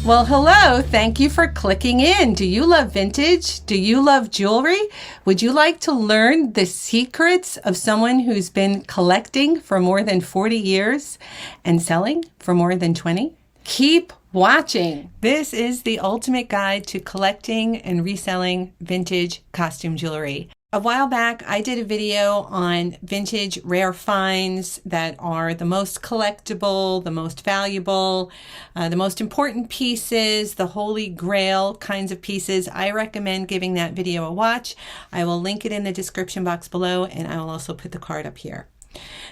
Well, hello. Thank you for clicking in. Do you love vintage? Do you love jewelry? Would you like to learn the secrets of someone who's been collecting for more than 40 years and selling for more than 20? Keep watching. This is the ultimate guide to collecting and reselling vintage costume jewelry. A while back, I did a video on vintage rare finds that are the most collectible, the most valuable, the most important pieces, the holy grail kinds of pieces. I recommend giving that video a watch. I will link it in the description box below, and I will also put the card up here.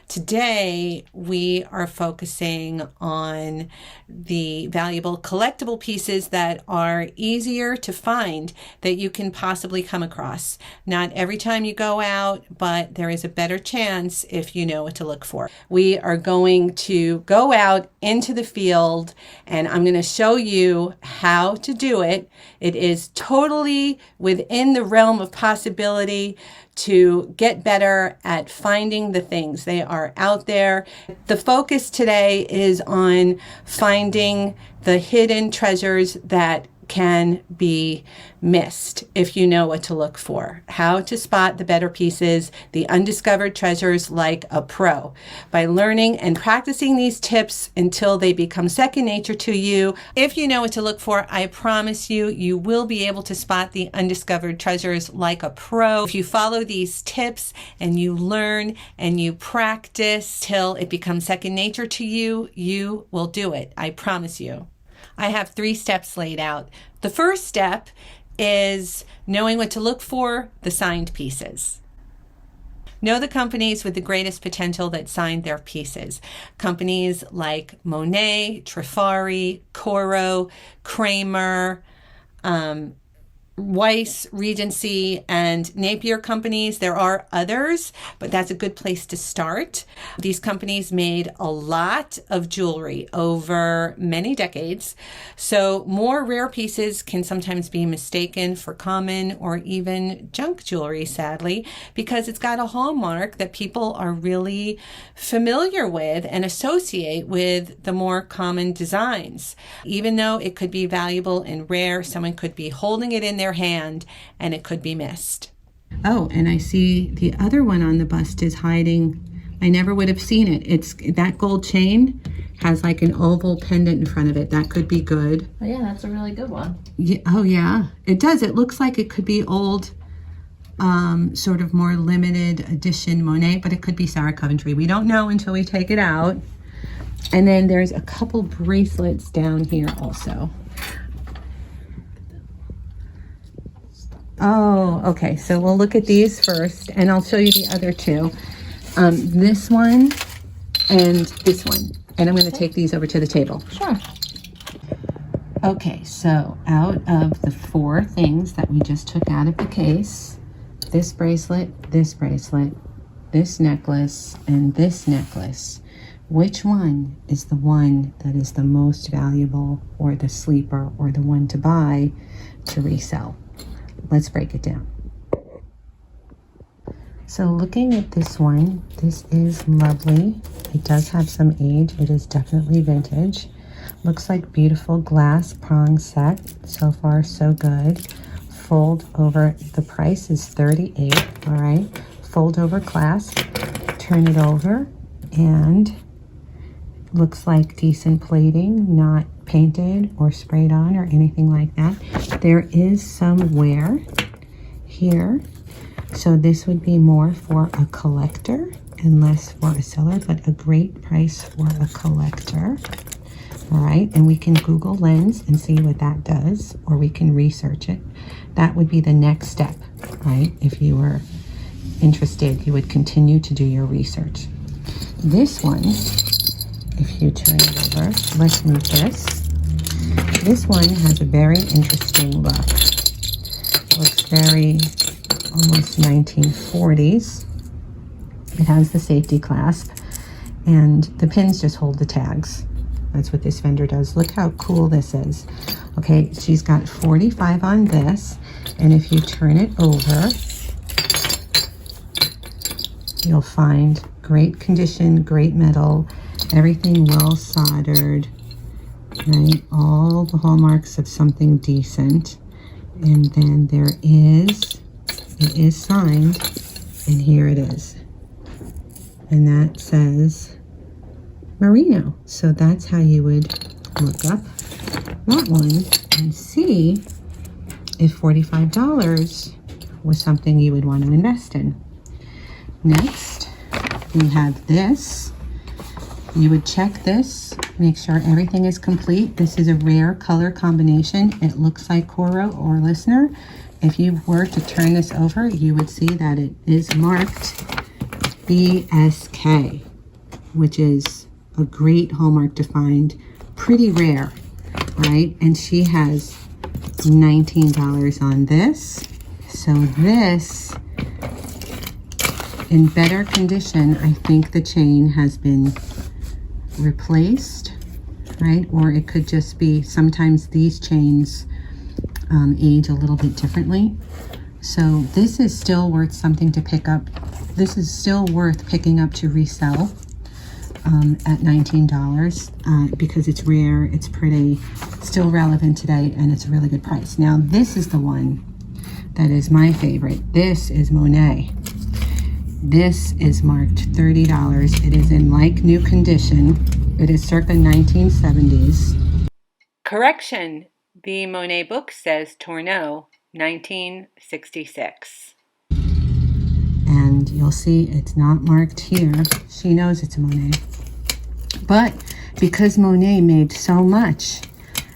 Today, we are focusing on the valuable collectible pieces that are easier to find that you can possibly come across. Not every time you go out, but there is a better chance if you know what to look for. We are going to go out into the field and I'm going to show you how to do it. It is totally within the realm of possibility to get better at finding the things. They are out there. The focus today is on finding the hidden treasures that can be missed if you know what to look for. How to spot the better pieces, the undiscovered treasures like a pro. By learning and practicing these tips until they become second nature to you, if you know what to look for, I promise you, you will be able to spot the undiscovered treasures like a pro. If you follow these tips and you learn and you practice till it becomes second nature to you, you will do it. I promise you. I have 3 steps laid out. The first step is knowing what to look for, the signed pieces. Know the companies with the greatest potential that signed their pieces. Companies like Monet, Trifari, Coro, Kramer, Weiss, Regency, and Napier companies. There are others, but that's a good place to start. These companies made a lot of jewelry over many decades, so more rare pieces can sometimes be mistaken for common or even junk jewelry, sadly, because it's got a hallmark that people are really familiar with and associate with the more common designs. Even though it could be valuable and rare, someone could be holding it in their hand and it could be missed. Oh, and I see the other one on the bust is hiding. I never would have seen it. It's that gold chain has like an oval pendant in front of it. That could be good. Oh yeah, that's a really good one. Yeah, oh yeah, it does. It looks like it could be old, sort of more limited edition Monet, but it could be Sarah Coventry. We don't know until we take it out. And then there's a couple bracelets down here also. Oh, okay. So we'll look at these first, and I'll show you the other 2. This one and this one. And I'm going to take these over to the table. Sure. Okay, so out of the 4 things that we just took out of the case, this bracelet, this necklace, and this necklace, which one is the one that is the most valuable, or the sleeper, or the one to buy to resell? Let's break it down. So looking at this one, this is lovely. It does have some age. It is definitely vintage. Looks like beautiful glass prong set. So far, so good. Fold over. The price is $38. All right. Fold over clasp. Turn it over, and looks like decent plating, not painted or sprayed on or anything like that. There is some wear here, so this would be more for a collector and less for a seller, but a great price for a collector. All right, and we can Google lens and see what that does, or we can research it. That would be the next step, right? If you were interested, you would continue to do your research. This one, if you turn it over, let's move this. This one has a very interesting look. Looks very almost 1940s. It has the safety clasp, and the pins just hold the tags. That's what this vendor does. Look how cool this is. Okay, she's got 45 on this, and if you turn it over, you'll find great condition, great metal, everything well soldered, right? All the hallmarks of something decent. And then it is signed, and here it is. And that says Merino. So that's how you would look up that one and see if $45 was something you would want to invest in. Next, we have this. You would check this, make sure everything is complete. This is a rare color combination. It looks like Coro or Listener. If you were to turn this over, you would see that it is marked BSK, which is a great hallmark to find. Pretty rare, right? And she has $19 on this. So this, in better condition, I think the chain has been replaced, right? Or it could just be, sometimes these chains age a little bit differently. So this is still worth something to pick up. This is still worth picking up to resell at $19 because it's rare, it's pretty, still relevant today, and it's a really good price. Now this is the one that is my favorite. This is Monet. This is marked $30. It is in like new condition. It is circa 1970s. Correction, the Monet book says Tourneau, 1966. And you'll see it's not marked here. She knows it's a Monet. But because Monet made so much,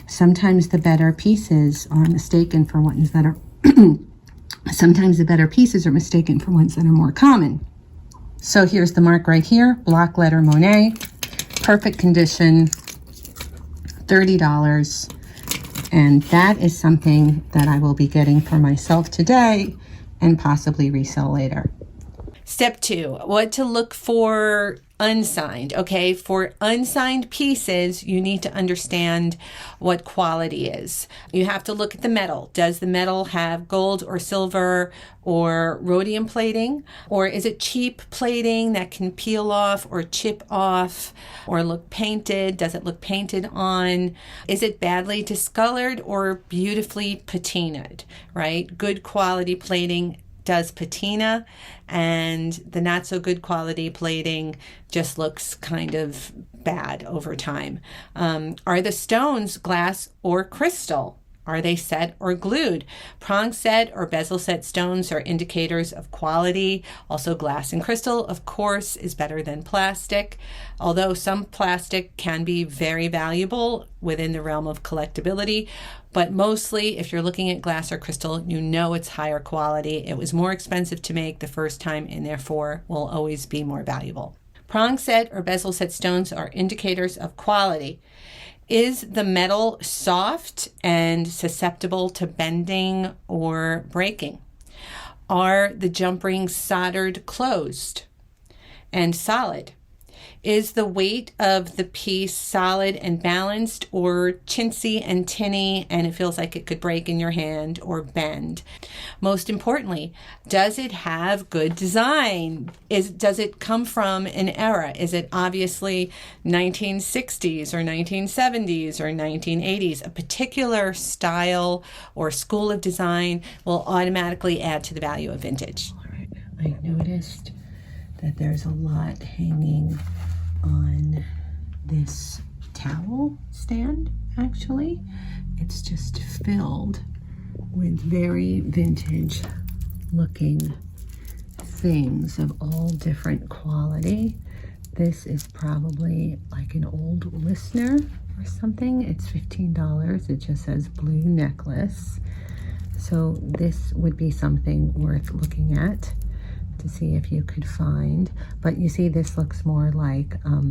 sometimes the better pieces are mistaken for ones that are sometimes the better pieces are mistaken for ones that are more common. So here's the mark right here, block letter Monet, perfect condition, $30. And that is something that I will be getting for myself today and possibly resell later. Step 2, what to look for unsigned. Okay, for unsigned pieces, you need to understand what quality is. You have to look at the metal. Does the metal have gold or silver or rhodium plating? Or is it cheap plating that can peel off or chip off or look painted? Does it look painted on? Is it badly discolored or beautifully patinaed, right? Good quality plating does patina, and the not so good quality plating just looks kind of bad over time. Are the stones glass or crystal? Are they set or glued? Prong set or bezel set stones are indicators of quality. Also, glass and crystal, of course, is better than plastic, although some plastic can be very valuable within the realm of collectability. But mostly, if you're looking at glass or crystal, you know it's higher quality. It was more expensive to make the first time and therefore will always be more valuable. Prong set or bezel set stones are indicators of quality. Is the metal soft and susceptible to bending or breaking? Are the jump rings soldered closed and solid? Is the weight of the piece solid and balanced, or chintzy and tinny and it feels like it could break in your hand or bend? Most importantly, does it have good design? Does it come from an era? Is it obviously 1960s or 1970s or 1980s? A particular style or school of design will automatically add to the value of vintage. All right, I noticed that there's a lot hanging on this towel stand. Actually, it's just filled with very vintage looking things of all different quality. This is probably like an old Listener or something. It's $15. It just says blue necklace. So this would be something worth looking at to see if you could find. But you see, this looks more like a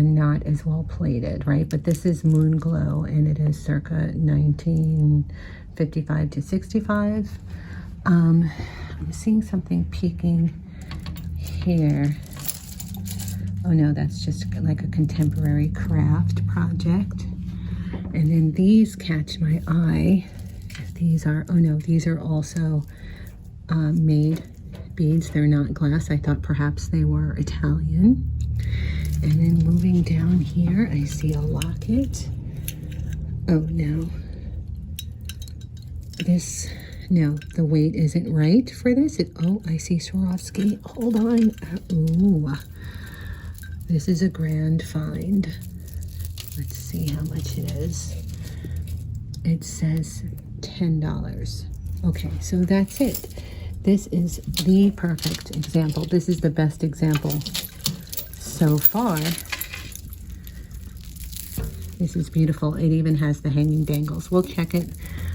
not as well plated, right? But this is Moon Glow, and it is circa 1955 to 65. I'm seeing something peeking here. Oh no, that's just like a contemporary craft project. And then these catch my eye. These are, oh no, these are also made beads. They're not glass. I thought perhaps they were Italian. And then moving down here, I see a locket. Oh no. No, the weight isn't right for this. Oh, I see Swarovski. Hold on. Ooh. This is a grand find. Let's see how much it is. It says $10. Okay, so that's it. This is the perfect example. This is the best example so far. This is beautiful. It even has the hanging dangles. We'll check it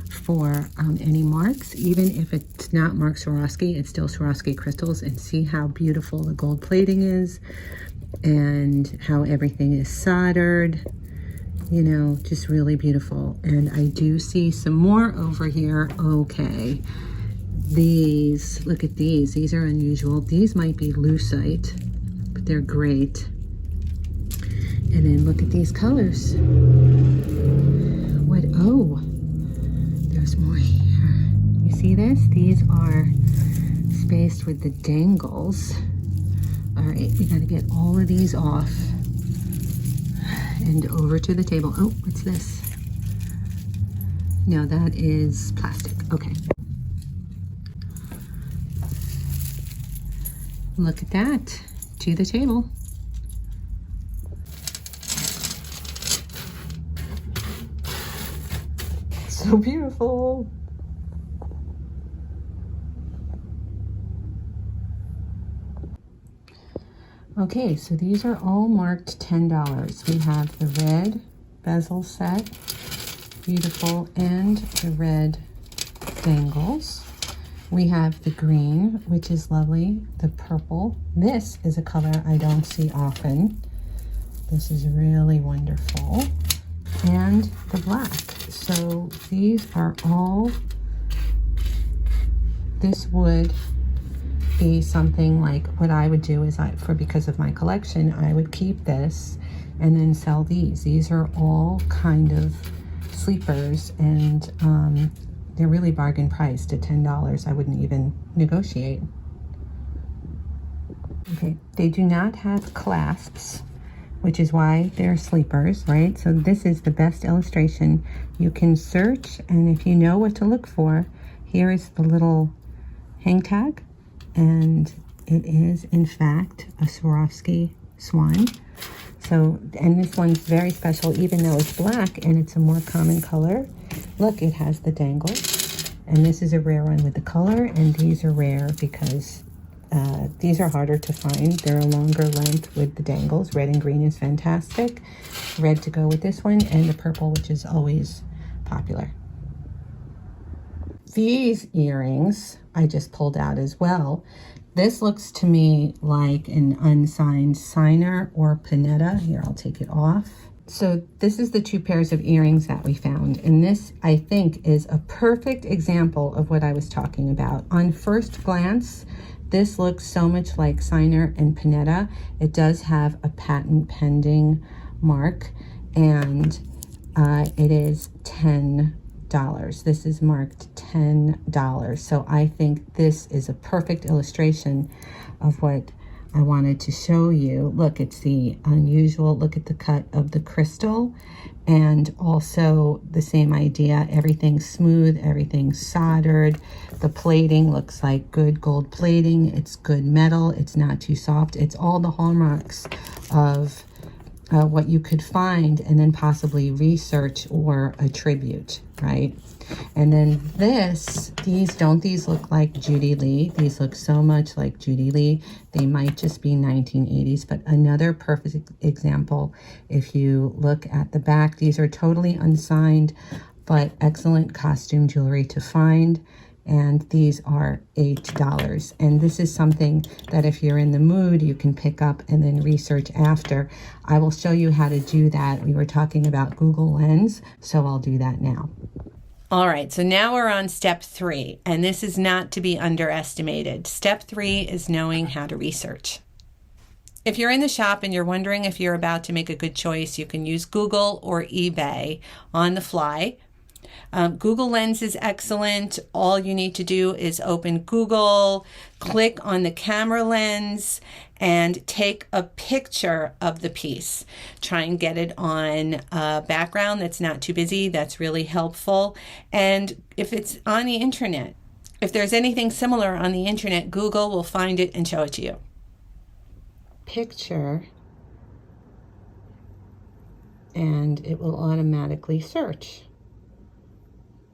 for any marks. Even if it's not marked Swarovski, it's still Swarovski crystals, and see how beautiful the gold plating is and how everything is soldered. You know, just really beautiful. And I do see some more over here. Okay. These, look at these. These are unusual. These might be lucite, but they're great. And then look at these colors. What? Oh, there's more here. You see this? These are spaced with the dangles. All right, we got to get all of these off and over to the table. Oh, what's this? No, that is plastic. Okay. Look at that. To the table. So beautiful. Okay, so these are all marked $10. We have the red bezel set, beautiful, and the red dangles. We have the green, which is lovely, the purple. This is a color I don't see often. This is really wonderful. And the black. So these are all, this would be something like what I would do is because of my collection, I would keep this and then sell these. These are all kind of sleepers, and they're really bargain priced at $10. I wouldn't even negotiate. Okay, they do not have clasps, which is why they're sleepers, right? So this is the best illustration. You can search, and if you know what to look for, here is the little hang tag, and it is in fact a Swarovski swan. So, and this one's very special, even though it's black and it's a more common color. Look, it has the dangle, and this is a rare one with the color, and these are rare because these are harder to find. They're a longer length with the dangles. Red and green is fantastic. Red to go with this one, and the purple, which is always popular. These earrings I just pulled out as well. This looks to me like an unsigned signer or pinetta. Here, I'll take it off. So this is the two pairs of earrings that we found. And this, I think, is a perfect example of what I was talking about. On first glance, this looks so much like signer and pinetta. It does have a patent pending mark, and it is $10. This is marked $10. So I think this is a perfect illustration of what I wanted to show you. Look, it's the unusual, look at the cut of the crystal, and also the same idea. Everything's smooth, everything's soldered. The plating looks like good gold plating. It's good metal. It's not too soft. It's all the hallmarks of what you could find and then possibly research or attribute, right? And then these look like Judy Lee. These look so much like Judy Lee. They might just be 1980s, but another perfect example, if you look at the back, these are totally unsigned, but excellent costume jewelry to find. And these are $8. And this is something that if you're in the mood, you can pick up and then research after. I will show you how to do that. We were talking about Google Lens, so I'll do that now. All right, so now we're on step 3, and this is not to be underestimated. Step 3 is knowing how to research. If you're in the shop and you're wondering if you're about to make a good choice, you can use Google or eBay on the fly. Google Lens is excellent. All you need to do is open Google, click on the camera lens, and take a picture of the piece. Try and get it on a background that's not too busy. That's really helpful. And if it's on the internet, if there's anything similar on the internet, Google will find it and show it to you. Picture, and it will automatically search.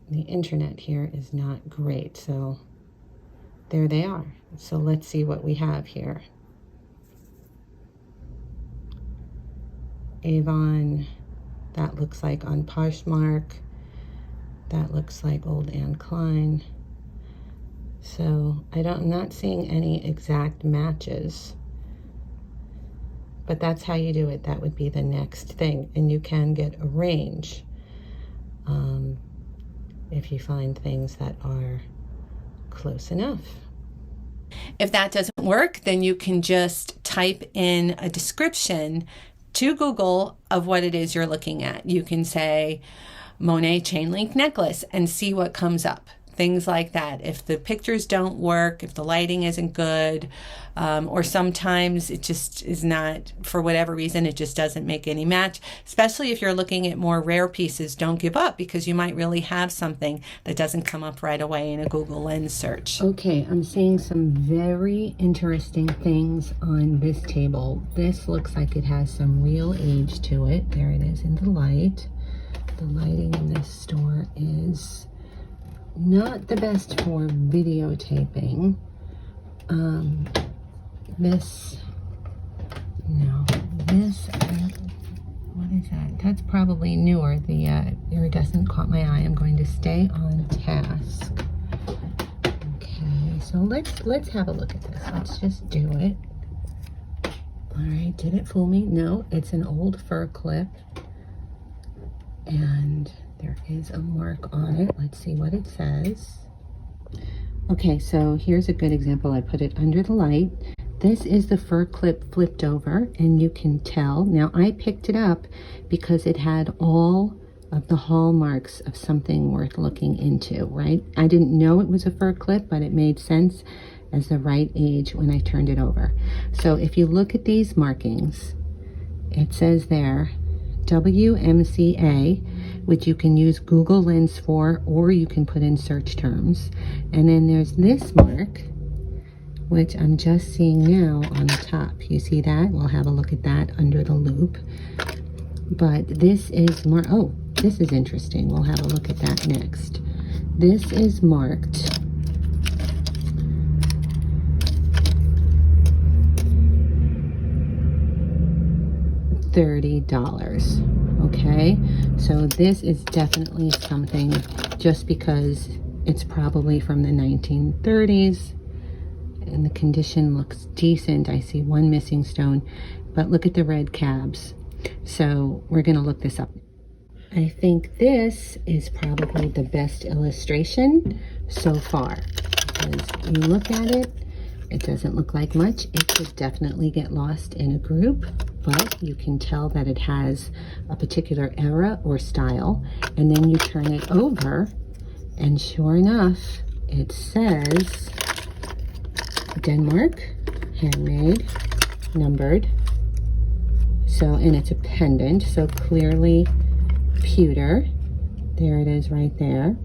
The internet here is not great, so there they are. So let's see what we have here. Avon, that looks like on Poshmark, that looks like old Anne Klein. So I'm not seeing any exact matches, but that's how you do it. That would be the next thing, and you can get a range if you find things that are close enough. If that doesn't work, then you can just type in a description to Google of what it is you're looking at. You can say Monet chain link necklace and see what comes up. Things like that. If the pictures don't work, if the lighting isn't good, or sometimes it just is not, for whatever reason, it just doesn't make any match. Especially if you're looking at more rare pieces, don't give up, because you might really have something that doesn't come up right away in a Google Lens search. Okay, I'm seeing some very interesting things on this table. This looks like it has some real age to it. There it is in the light. The lighting in this store is not the best for videotaping. What is that? That's probably newer. The iridescent caught my eye. I'm going to stay on task. Okay, so let's have a look at this. Let's just do it. All right, did it fool me? No, it's an old fur clip, and there is a mark on it. Let's see what it says. Okay, so here's a good example. I put it under the light. This is the fur clip flipped over, and you can tell. Now, I picked it up because it had all of the hallmarks of something worth looking into, right? I didn't know it was a fur clip, but it made sense as the right age when I turned it over. So if you look at these markings, it says there, WMCA, which you can use Google Lens for, or you can put in search terms. And then there's this mark, which I'm just seeing now on the top. You see that? We'll have a look at that under the loop. But this is oh, this is interesting. We'll have a look at that next. This is marked $30. Okay, so this is definitely something, just because it's probably from the 1930s and the condition looks decent. I see one missing stone, but look at the red cabs. So we're going to look this up. I think this is probably the best illustration so far, because you look at it, it doesn't look like much. It could definitely get lost in a group, but you can tell that it has a particular era or style. And then you turn it over, and sure enough, it says Denmark, handmade, numbered. So, and it's a pendant, so clearly pewter. There it is right there.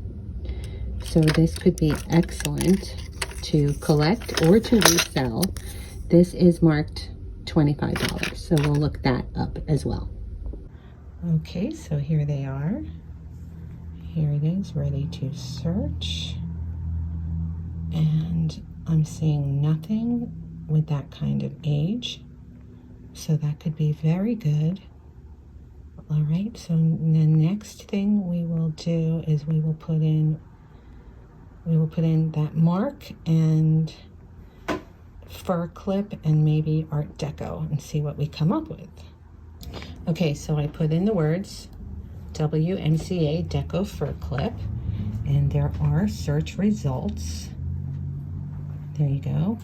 So this could be excellent to collect or to resell. This is marked $25, so we'll look that up as well. Okay, so here they are. Here it is, ready to search. And I'm seeing nothing with that kind of age, so that could be very good. All right, so the next thing we will do is we will put in that mark and fur clip and maybe Art Deco and see what we come up with. Okay, so I put in the words WMCA Deco fur clip, and there are search results. There you go.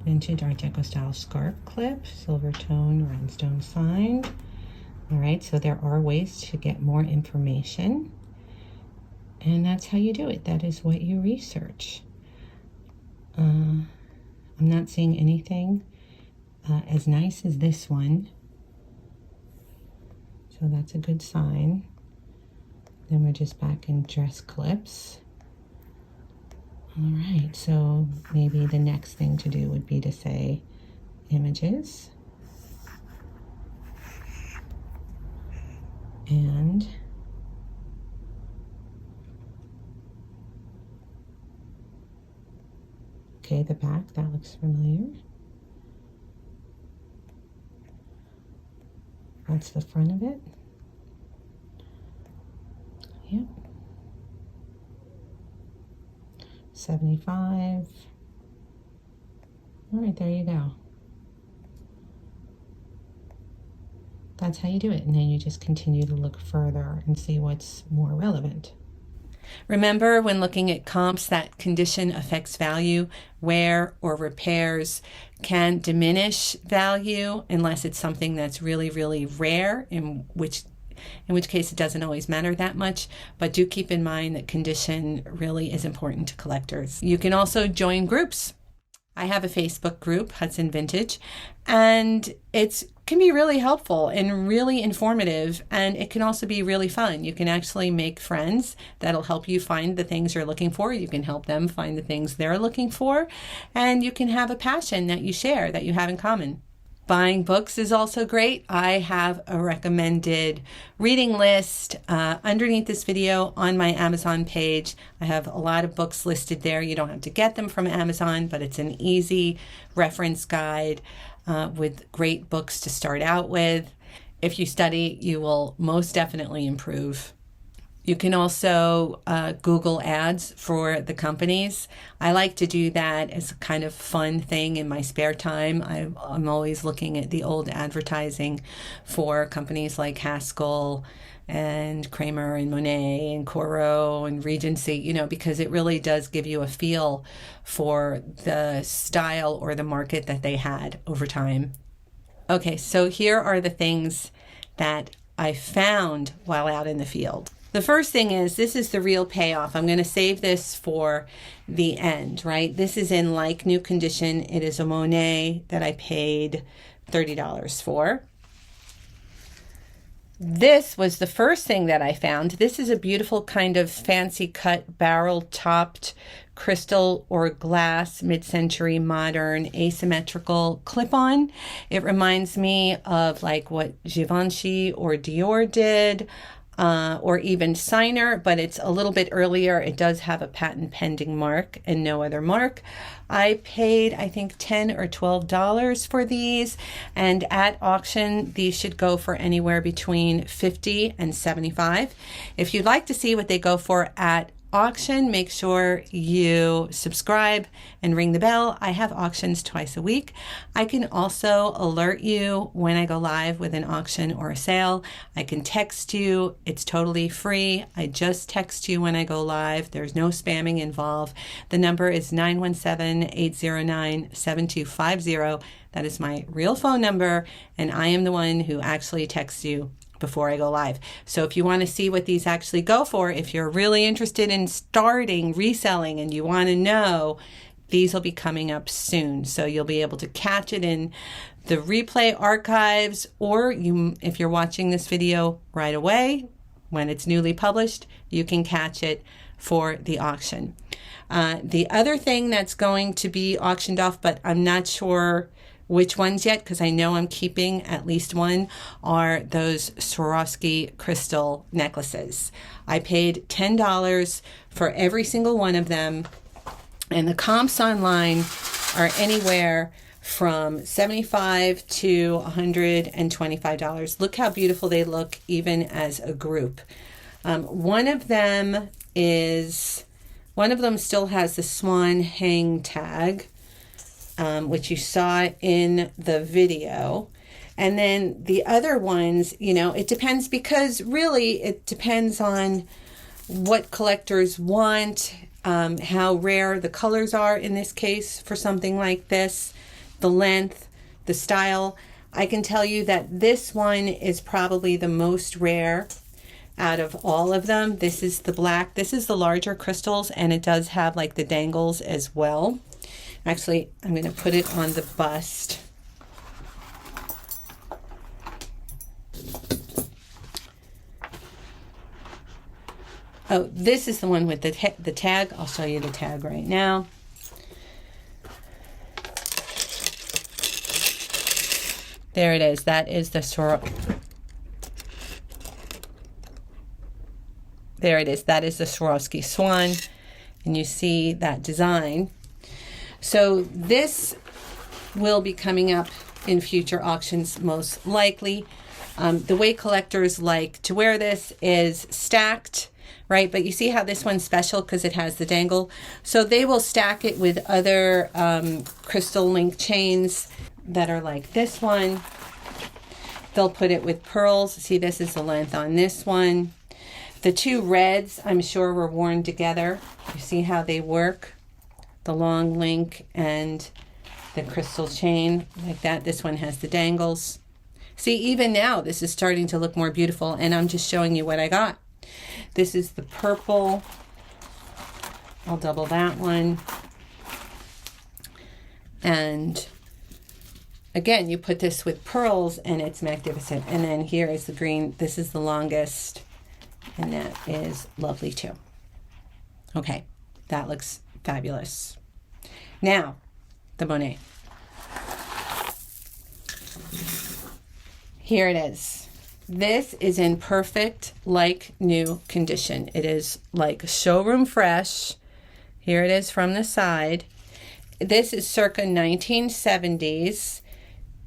Vintage Art Deco style scarf clip, silver tone, rhinestone signed. All right, so there are ways to get more information. And that's how you do it. That is what you research. I'm not seeing anything as nice as this one. So that's a good sign. Then we're just back in dress clips. All right, so maybe the next thing to do would be to say images. And okay, the back, that looks familiar. That's the front of it. Yep. 75. All right, there you go. That's how you do it. And then you just continue to look further and see what's more relevant. Remember, when looking at comps, that condition affects value. Wear or repairs can diminish value unless it's something that's really, really rare, in which case it doesn't always matter that much. But do keep in mind that condition really is important to collectors. You can also join groups. I have a Facebook group, Hudson Vintage, and it can be really helpful and really informative, and it can also be really fun. You can actually make friends that'll help you find the things you're looking for. You can help them find the things they're looking for, and you can have a passion that you share, that you have in common. Buying books is also great. I have a recommended reading list underneath this video on my Amazon page. I have a lot of books listed there. You don't have to get them from Amazon, but it's an easy reference guide with great books to start out with. If you study, you will most definitely improve. You can also Google ads for the companies. I like to do that as a kind of fun thing in my spare time. I'm always looking at the old advertising for companies like Haskell and Kramer and Monet and Coro and Regency, you know, because it really does give you a feel for the style or the market that they had over time. Okay, so here are the things that I found while out in the field. The first thing is, this is the real payoff. I'm going to save this for the end, right? This is in like new condition. It is a Monet that I paid $30 for. This was the first thing that I found. This is a beautiful kind of fancy cut barrel-topped crystal or glass mid-century modern asymmetrical clip-on. It reminds me of like what Givenchy or Dior did. Or even Signer, but it's a little bit earlier. It does have a patent pending mark and no other mark. I paid, I think, $10 or $12 for these, and at auction, these should go for anywhere between $50 and $75. If you'd like to see what they go for at auction, make sure you subscribe and ring the bell. I have auctions twice a week. I can also alert you when I go live with an auction or a sale. I can text you. It's totally free. I just text you when I go live. There's no spamming involved. The number is 917-809-7250. That is my real phone number, and I am the one who actually texts you before I go live. So if you want to see what these actually go for, if you're really interested in starting reselling and you want to know, these will be coming up soon. So you'll be able to catch it in the replay archives, or if you're watching this video right away, when it's newly published, you can catch it for the auction. The other thing that's going to be auctioned off, but I'm not sure which ones yet, because I know I'm keeping at least one, are those Swarovski crystal necklaces. I paid $10 for every single one of them, and the comps online are anywhere from $75 to $125. Look how beautiful they look even as a group. One of them still has the swan hang tag, which you saw in the video. And then the other ones, you know, it depends, because really it depends on what collectors want, how rare the colors are in this case for something like this, the length, the style. I can tell you that this one is probably the most rare. out of all of them. This is the black. This is the larger crystals, and it does have like the dangles as well. Actually, I'm going to put it on the bust. Oh, this is the one with the tag. I'll show you the tag right now. There it is. That is the There it is. That is the Swarovski Swan. And you see that design. So this will be coming up in future auctions most likely. The way collectors like to wear this is stacked, right? But you see how this one's special because it has the dangle. So they will stack it with other crystal link chains that are like this one. They'll put it with pearls. See, this is the length on this one. The two reds, I'm sure, were worn together. You see how they work? The long link and the crystal chain like that. This one has the dangles. See, even now, this is starting to look more beautiful, and I'm just showing you what I got. This is the purple. I'll double that one. And again, you put this with pearls, and it's magnificent. And then here is the green. This is the longest, and that is lovely too. Okay, that looks fabulous. Now, the Monet. Here it is. This is in perfect, like new condition. It is like showroom fresh. Here it is from the side. This is circa 1970s.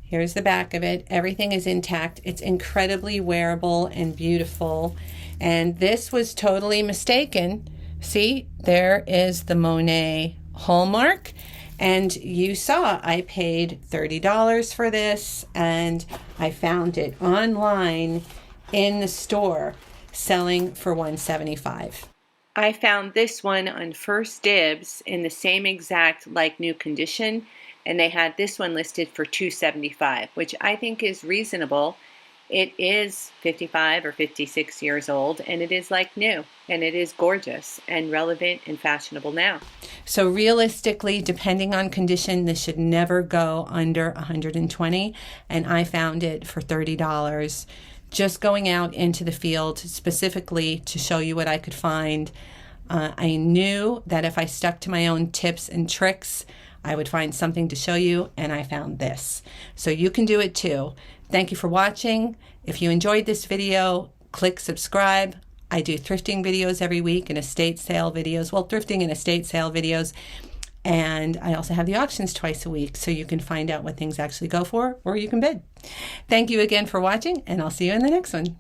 Here's the back of it. Everything is intact. It's incredibly wearable and beautiful. And this was totally mistaken. See, there is the Monet hallmark. And you saw I paid $30 for this, and I found it online in the store selling for $175. I found this one on First Dibs in the same exact like new condition, and they had this one listed for $275, which I think is reasonable. It is 55 or 56 years old, and it is like new, and it is gorgeous and relevant and fashionable now. So realistically, depending on condition, this should never go under $120, and I found it for $30. Just going out into the field specifically to show you what I could find. I knew that if I stuck to my own tips and tricks, I would find something to show you, and I found this. So you can do it too. Thank you for watching. If you enjoyed this video, click subscribe. I do thrifting videos every week and estate sale videos. Well, thrifting and estate sale videos. And I also have the auctions twice a week, so you can find out what things actually go for, or you can bid. Thank you again for watching, and I'll see you in the next one.